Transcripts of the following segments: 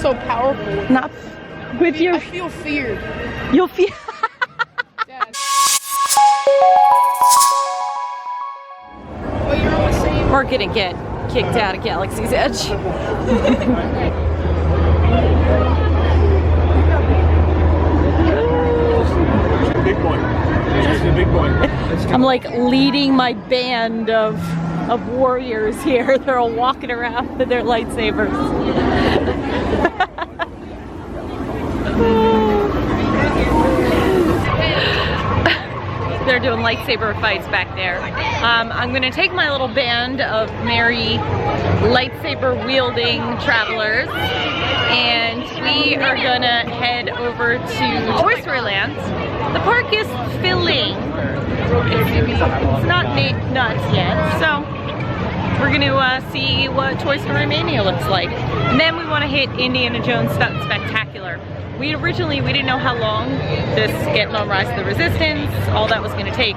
so powerful. Not with your... I feel feared. You'll feel... Dad. Well, you're always saying... We're gonna get kicked out of Galaxy's Edge. Big boy. Seriously, big boy. I'm like leading my band of warriors here. They're all walking around with their lightsabers. They're doing lightsaber fights back there. I'm gonna take my little band of merry lightsaber wielding travelers and we are gonna head over to Toy Story Land. The park is filling. It's not nuts yet, so we're gonna see what Toy Story Mania looks like. And then we wanna hit Indiana Jones Stunt Spectacular. We didn't know how long this Getting on Rise of the Resistance, all that was gonna take.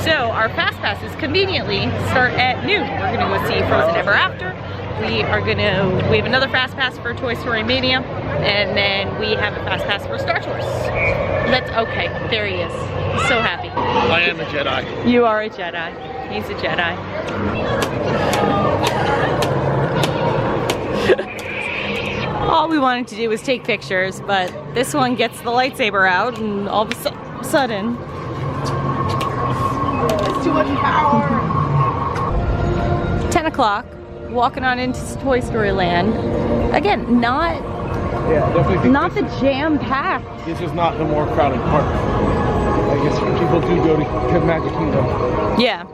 So our fast passes conveniently start at noon. We're gonna go see Frozen Ever After. We have another fast pass for Toy Story Mania, and then we have a fast pass for Star Tours. Okay, there he is. He's so happy. I am a Jedi. You are a Jedi. He's a Jedi. All we wanted to do was take pictures, but this one gets the lightsaber out and all of a sudden... It's too much power. 10 o'clock, walking on into Toy Story Land. Again, not the jam-packed. This is not the more crowded park. I guess people do go to Magic Kingdom. Yeah.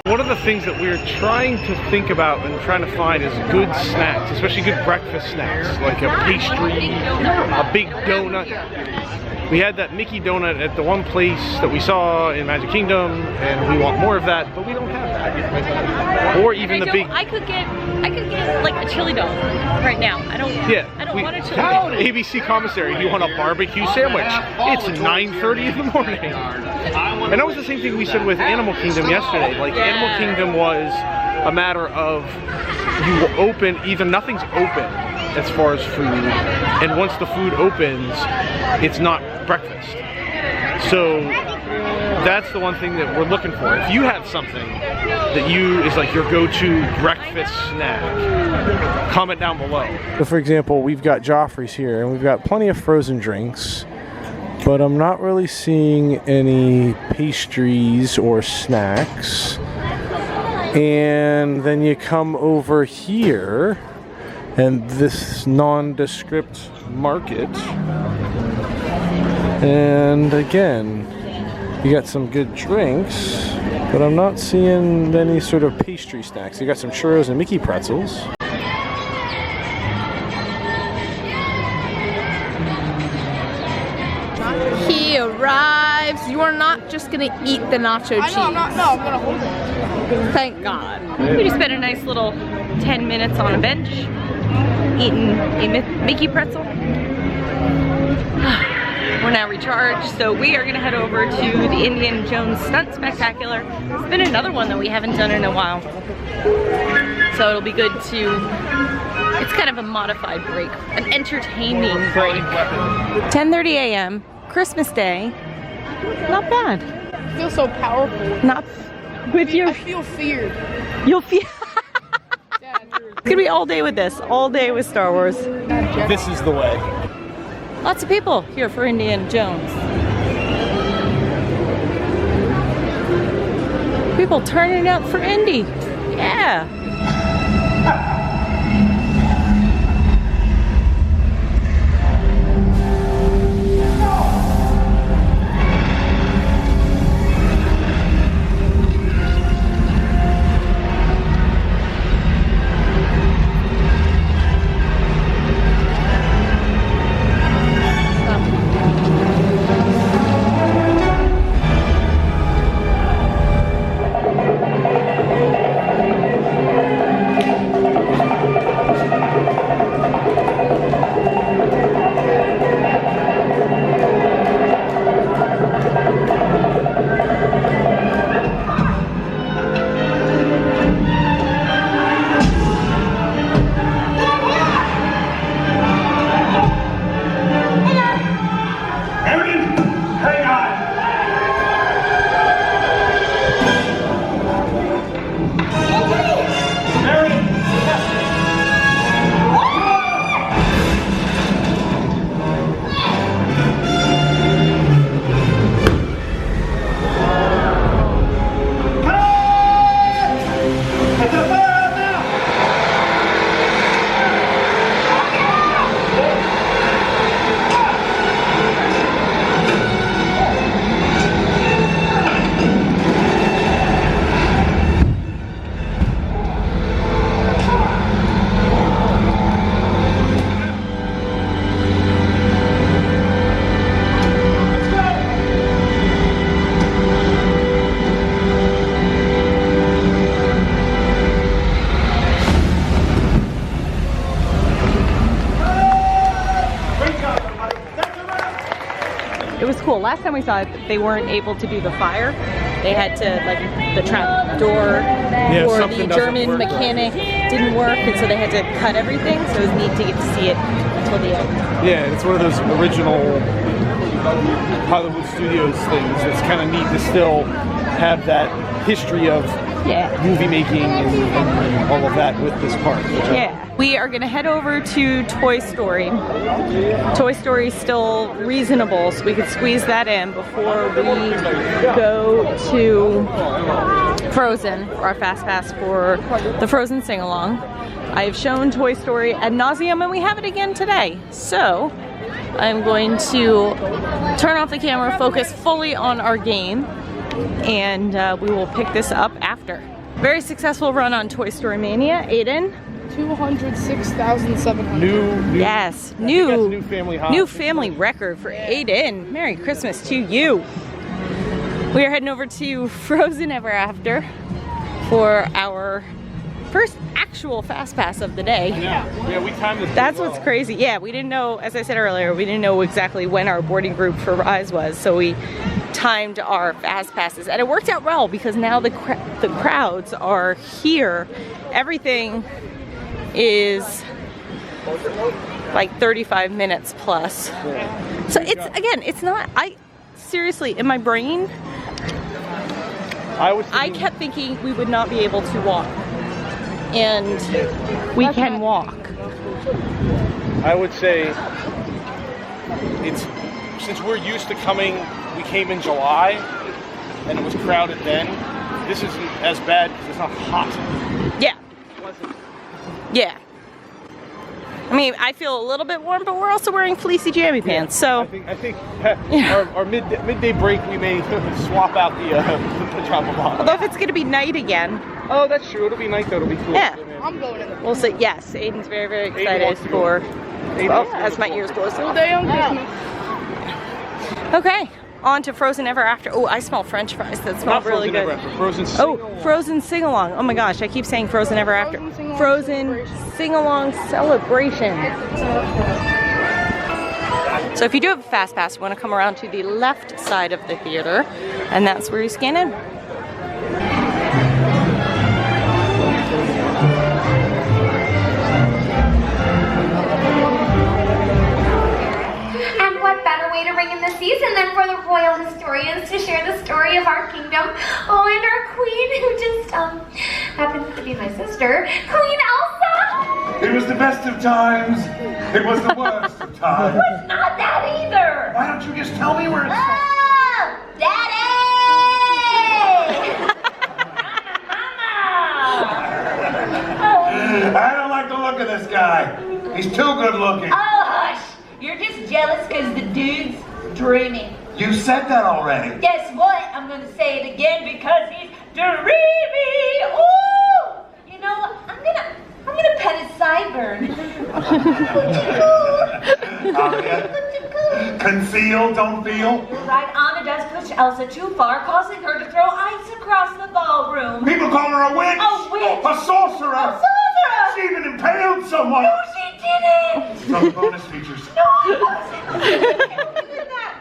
One of the things that we're trying to think about and trying to find is good snacks, especially good breakfast snacks, like a pastry, a big donut. We had that Mickey donut at the one place that we saw in Magic Kingdom, and we want more of that, but we don't have that. Or even the big... I could get like a chili dog right now. I don't want a chili dog. ABC commissary, you want a barbecue sandwich? It's 9:30 in the morning. And that was the same thing we said with Animal Kingdom yesterday. Like, Animal Kingdom was a matter of you open, either nothing's open as far as food, and once the food opens, it's not breakfast. So that's the one thing that we're looking for. If you have something that is like your go-to breakfast snack, comment down below. So for example, we've got Joffrey's here, and we've got plenty of frozen drinks, but I'm not really seeing any pastries or snacks. And then you come over here, and this nondescript market, and again, you got some good drinks, but I'm not seeing any sort of pastry snacks. You got some churros and Mickey pretzels. He arrives. You are not just gonna eat the nacho cheese. I'm gonna hold it. Thank God. We just spent a nice little 10 minutes on a bench eating a Mickey pretzel. We're now recharged, so we are gonna head over to the Indiana Jones Stunt Spectacular. It's been another one that we haven't done in a while. So it'll be good to, it's kind of a modified break, an entertaining break. 10:30 a.m., Christmas Day, not bad. I feel so powerful. Not with your... I feel feared. You'll feel... It's gonna be all day with this, all day with Star Wars. This is the way. Lots of people here for Indiana Jones. People turning up for Indy. Yeah. Hang on. It was cool. Last time we saw it, they weren't able to do the fire. They had to, like, the trap door or the German mechanic didn't work, and so they had to cut everything. So it was neat to get to see it until the end. Yeah, it's one of those original Hollywood Studios things. It's kind of neat to still have that history of movie making and all of that with this park. Yeah. We are going to head over to Toy Story. Toy Story is still reasonable, so we could squeeze that in before we go to Frozen, our Fast Pass for the Frozen sing-along. I've shown Toy Story ad nauseum, and we have it again today. So I'm going to turn off the camera, focus fully on our game, and we will pick this up after. Very successful run on Toy Story Mania. Aidan? 206,700. Yes, new family record for Aidan. Merry Christmas to you. We are heading over to Frozen Ever After for our first actual Fast Pass of the day. Yeah, we timed this. That's what's crazy. Yeah, we didn't know, as I said earlier, we didn't know exactly when our boarding group for Rise was, so we timed our Fast Passes, and it worked out well because now the crowds are here. Everything is like 35 minutes plus. So it's not, seriously, in my brain, I kept thinking we would not be able to walk. And we can walk. I would say since we're used to coming, we came in July and it was crowded then. This isn't as bad because it's not hot. Yeah. Yeah. I mean, I feel a little bit warm, but we're also wearing fleecy jammy pants, so. I think our midday break, we may swap out the pajama bottom. Although if it's going to be night again. Oh, that's true. It'll be night though. It'll be cool. Yeah. I'm going in. We'll say yes. Aidan's very, very excited for. Well, as my ears close. All day on Christmas. Okay. On to Frozen Ever After. Oh, I smell French fries. That smell really good. Frozen sing-along. Frozen sing-along. Oh my gosh, I keep saying Frozen Ever After. Frozen sing-along celebration. So if you do have a Fast Pass, you want to come around to the left side of the theater, and that's where you scan in. To ring in the season than for the royal historians to share the story of our kingdom. Oh, and our queen, who just happens to be my sister, Queen Elsa. It was the best of times. It was the worst of times. It's not that either. Why don't you just tell me where it's from? Oh, Daddy! Mama! I don't like the look of this guy. He's too good looking. Oh, hush. You're just jealous because the dude's dreaming. You said that already. Guess what? I'm going to say it again because he's dreamy. Ooh! You know, I'm gonna pet his sideburn. Conceal, don't feel. Right, Anna does push Elsa too far, causing her to throw ice across the ballroom. People call her a witch. A witch. A sorcerer. A sorcerer. She even impaled someone. No, she didn't. Some bonus features. No, it wasn't. Look at that.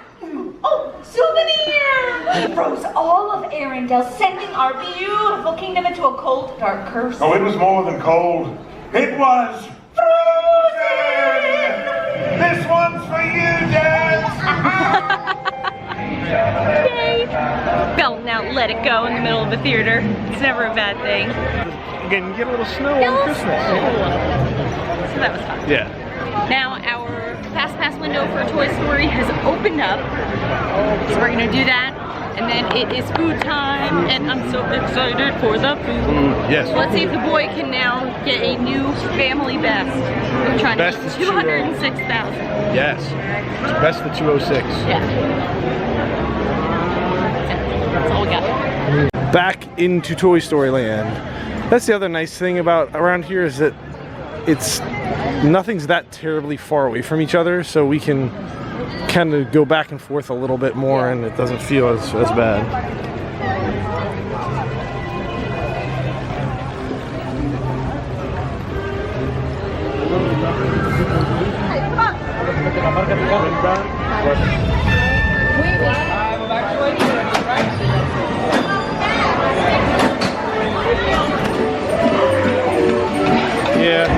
Oh, souvenir! Froze all of Arendelle, sending our beautiful kingdom into a cold, dark curse. Oh, it was more than cold. It was frozen! This one's for you, Dad! let it go in the middle of the theater. It's never a bad thing. Again, you get a little snow on Christmas. So that was fun. Yeah. Now our Fast Pass window for Toy Story has opened up. So we're gonna do that. And then it is food time, and I'm so excited for the food. Yes. Let's see if the boy can now get a new family best. We're trying Best to is get 206,000. Yes. It's best the 206. Yeah. That's all we got. Back into Toy Story Land. That's the other nice thing about around here is that nothing's that terribly far away from each other, so we can kind of go back and forth a little bit more, and it doesn't feel as bad. Yeah.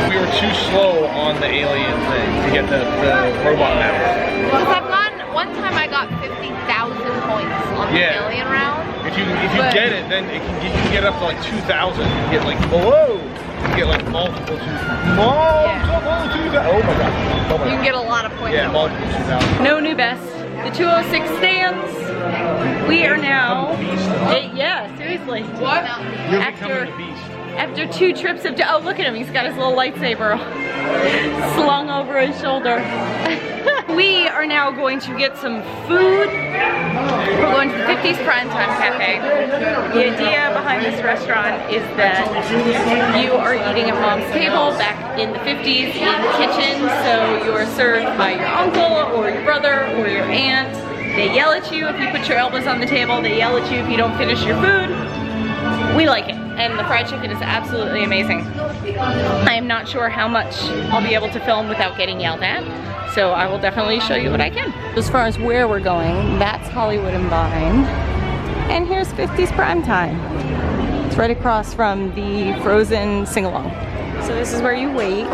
We were too slow on the alien thing to get the robot mount. Because I've gotten, one time I got 50,000 points on the alien round. If you get it, then you can get up to like 2,000. You get like, whoa! You get like multiple 2,000. Oh my god. Oh my You can get a lot of points. Yeah, multiple 2,000. No new best. The 206 stands. We are now. Yeah, seriously. What? You're becoming a beast. After 2 trips of. Oh, look at him. He's got his little lightsaber slung over his shoulder. We are now going to get some food. We're going to the 50's Primetime Cafe. The idea behind this restaurant is that you are eating at mom's table back in the 50's in the kitchen. So you're served by your uncle or your brother or your aunt. They yell at you if you put your elbows on the table. They yell at you if you don't finish your food. We like it, and the fried chicken is absolutely amazing. I am not sure how much I'll be able to film without getting yelled at, so I will definitely show you what I can. As far as where we're going, that's Hollywood and Vine, and here's 50's Primetime. It's right across from the Frozen sing-along. So this is where you wait.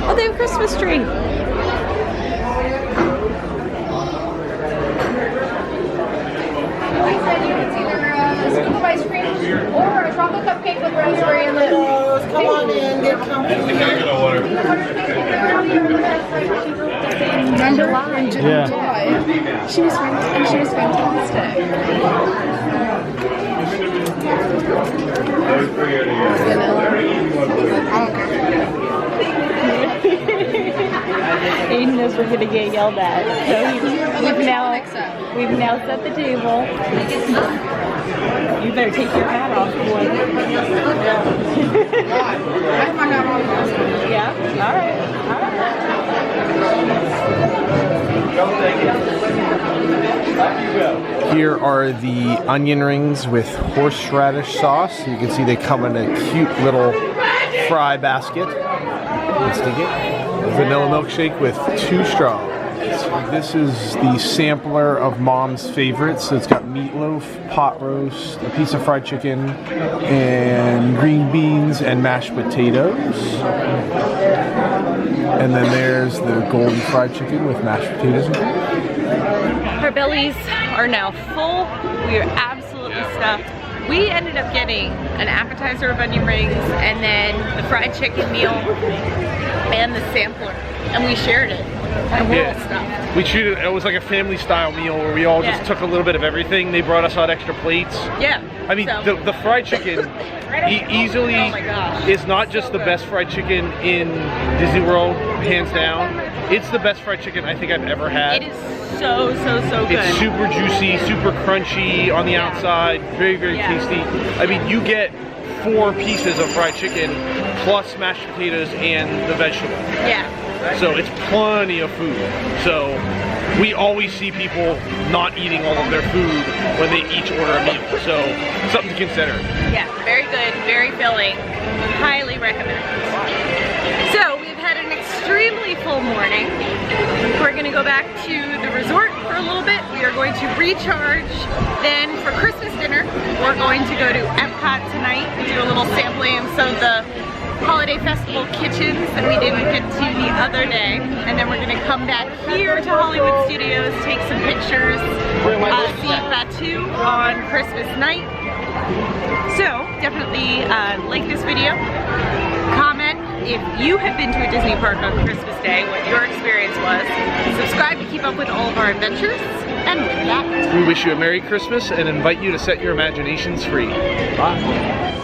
Oh, they have a Christmas tree. Scoop of ice cream or a chocolate cupcake with raspberry and lips. Come on in, get comfy. Remember in July? Yeah. She was fantastic. Aidan knows we're gonna get yelled at, so we've now set the table. You better take your hat off, boy. Yeah. All right. Here are the onion rings with horseradish sauce. You can see they come in a cute little fry basket. Let's take it. Vanilla milkshake with 2 straws. This is the sampler of mom's favorites. So it's got meatloaf, pot roast, a piece of fried chicken, and green beans and mashed potatoes. And then there's the golden fried chicken with mashed potatoes and cream. Our bellies are now full. We are absolutely stuffed. We ended up getting an appetizer of onion rings and then the fried chicken meal and the sampler, and we shared it. And we're all stuffed. We treated it was like a family style meal where we all just took a little bit of everything. They brought us out extra plates. Yeah. I mean, the fried chicken easily is not just the best fried chicken in Disney World, hands down. It's the best fried chicken I think I've ever had. It is so good. It's super juicy, super crunchy on the outside, very tasty. I mean, you get 4 pieces of fried chicken plus mashed potatoes and the vegetable. Yeah. So it's plenty of food. So we always see people not eating all of their food when they each order a meal. So something to consider. Yeah, very good, very filling. Highly recommend. So we've had an extremely full morning. We're gonna go back to the resort for a little bit. We are going to recharge. Then for Christmas dinner, we're going to go to Epcot tonight and do a little sampling of some of the Holiday Festival kitchens that we didn't get to the other day, and then we're gonna come back here to Hollywood Studios, take some pictures, see Batu on Christmas night. So definitely like this video, comment if you have been to a Disney park on Christmas Day, what your experience was, subscribe to keep up with all of our adventures, and with that, we wish you a Merry Christmas and invite you to set your imaginations free. Bye.